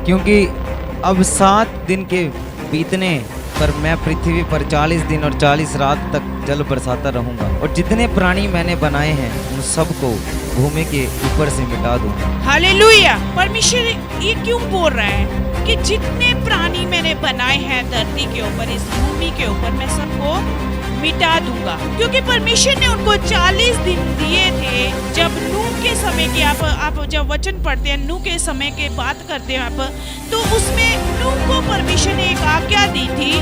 क्योंकि अब 7 दिन के बीतने पर मैं पृथ्वी पर 40 दिन और 40 रात तक जल बरसाता रहूंगा, और जितने प्राणी मैंने बनाए हैं उन सबको भूमि के ऊपर से मिटा दूंगा। हालेलुया। परमेश्वर ये क्यों बोल रहा है कि जितने प्राणी मैंने बनाए हैं धरती के ऊपर, इस भूमि के ऊपर, मैं सबको मिटा दूंगा। क्योंकि परमेश्वर ने उनको 40 दिन दिए थे। जब नूह के समय की आप जब वचन पढ़ते हैं, नूह के समय के बात करते हैं आप, तो उसमें नूह को परमेश्वर ने एक आज्ञा दी थी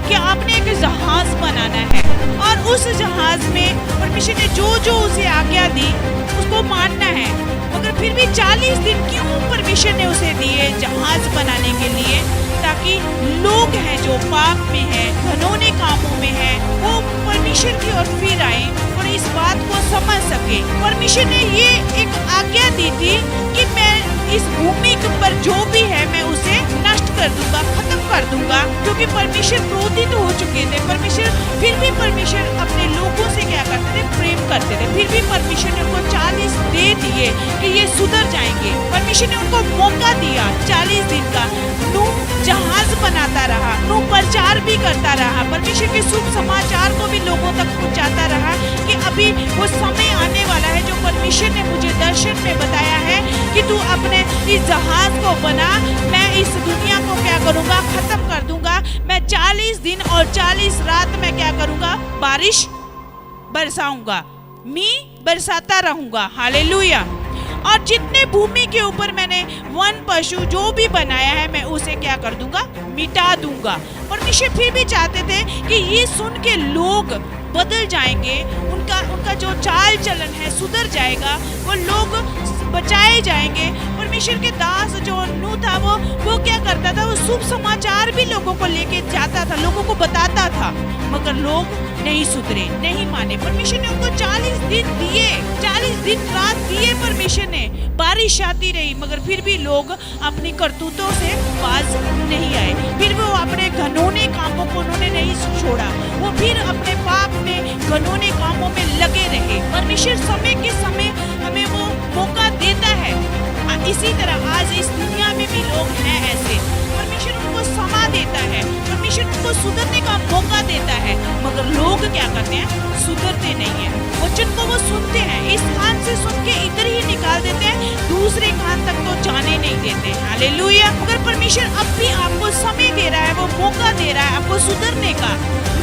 कि आपने एक जहाज बनाना है, और उस जहाज में परमेश्वर ने जो जो उसे आज्ञा दी उसको मानना है। मगर फिर भी 40 दिन क्यों परमेश्वर ने उसे दिए जहाज बनाने के लिए? ताकि लोग हैं जो पाप में हैं, घिनौने कामों में हैं, वो परमेश्वर की ओर फिर आए और इस बात को समझ सके। परमेश्वर ने ये एक आज्ञा दी थी कि मैं इस भूमि पर जो भी है मैं उसे नष्ट कर दूंगा, खत्म कर दूंगा, क्योंकि परमेश्वर क्रोधित हो चुके थे। परमेश्वर फिर भी परमेश्वर अपने लोगों से क्या करते थे? प्रेम करते थे। फिर भी परमेश्वर ने उनको 40 दे दिए कि ये सुधर जाएंगे। परमेश्वर ने उनको मौका दिया 40 दिन का। नूह जहाज बनाता रहा, नूह प्रचार भी करता रहा, परमेश्वर के शुभ समाचार को भी लोगों तक पहुंचाता रहा कि अभी वो समय आने वाला है जो परमेश्वर ने मुझे दर्शन में बताया है कि तू अपने इस जहाज को बना, मैं इस दुनिया को क्या करूंगा? खत्म कर दूंगा। मैं 40 दिन और 40 रात में क्या करूंगा? बारिश बरसाऊंगा, मैं बरसाता रहूंगा। हालेलुया। और जितने भूमि के ऊपर मैंने वन पशु जो भी बनाया है मैं उसे क्या कर दूंगा? मिटा दूंगा। परमेश्वर फिर भी चाहते थे कि ये सुन के लोग बदल जाएंगे, उनका जो चाल चलन है सुधर जाएगा, वो लोग बचाए जाएंगे। परमेश्वर के दास जो नूह था वो क्या करता था? वो शुभ समाचार भी लोगों को लेके जाता था, लोगों को बताता था, मगर लोग नहीं सुधरे, नहीं माने। परमेश्वर ने उनको 40 दिन दिए, 40 दिन रात दिए परमेश्वर ने। बारिश आती रही मगर फिर भी लोग अपनी करतूतों से बाज नहीं आए। फिर वो अपने घिनौने कामों को उन्होंने नहीं छोड़ा, वो फिर अपने पाप में घिनौने कामों में लगे रहे। परमेश्वर समय के समय हमें वो मौका देता है। इसी तरह आज इस दुनिया में भी लोग हैं ऐसे। परमेश्वर उनको समा देता है, परमेश्वर उनको सुधरने का मौका देता है, मगर लोग क्या करते हैं? सुधरते नहीं है। वचन को वो सुनते हैं, इस कान से सुन के इधर ही निकाल देते हैं, दूसरे कान तक तो जाने नहीं देते। हालेलुया। मगर परमेश्वर अब भी आपको समय दे रहा है, वो मौका दे रहा है आपको सुधरने का।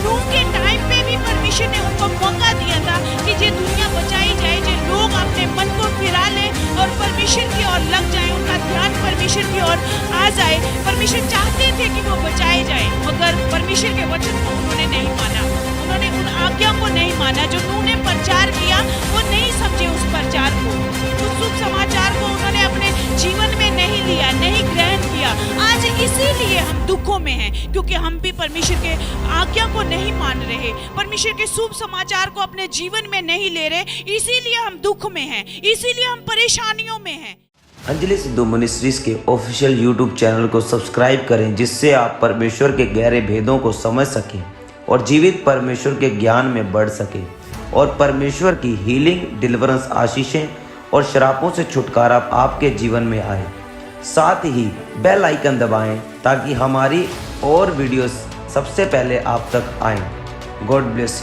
नूह के टाइम पे भी परमेश्वर ने उनको मौका दिया था कि ये दुनिया बचाई जाए, जो लोग अपने मन को फिरा ले और परमेश्वर की ओर लग जाए, उनका ध्यान परमेश्वर की ओर आ जाए। परमेश्वर चाहते थे कि वो बचाए जाए, मगर परमेश्वर के वचन को उन्होंने नहीं माना, उन्होंने उन आज्ञा को नहीं माना। जो नूह ने प्रचार किया वो नहीं समझे उस प्रचार को, उस शुभ समाचार को उन्होंने अपने जीवन में नहीं लिया, नहीं ग्रहण किया। आज इसीलिए हम दुखों में हैं, क्योंकि हम भी परमेश्वर के आज्ञा को नहीं मान रहे, परमेश्वर के शुभ समाचार को अपने जीवन में नहीं ले रहे। इसीलिए हम दुख में हैं, इसीलिए हम परेशानियों में हैं। अंजलि सिद्धू मिनिस्ट्रीज के ऑफिशियल यूट्यूब चैनल को सब्सक्राइब करें, जिससे आप परमेश्वर के गहरे भेदों को समझ सकें और जीवित परमेश्वर के ज्ञान में बढ़ सकें, और परमेश्वर की हीलिंग, डिलीवरेंस, आशीषें और श्रापों से छुटकारा आपके जीवन में आए। साथ ही बेल आइकन दबाएं ताकि हमारी और वीडियोस सबसे पहले आप तक आएं। God bless you.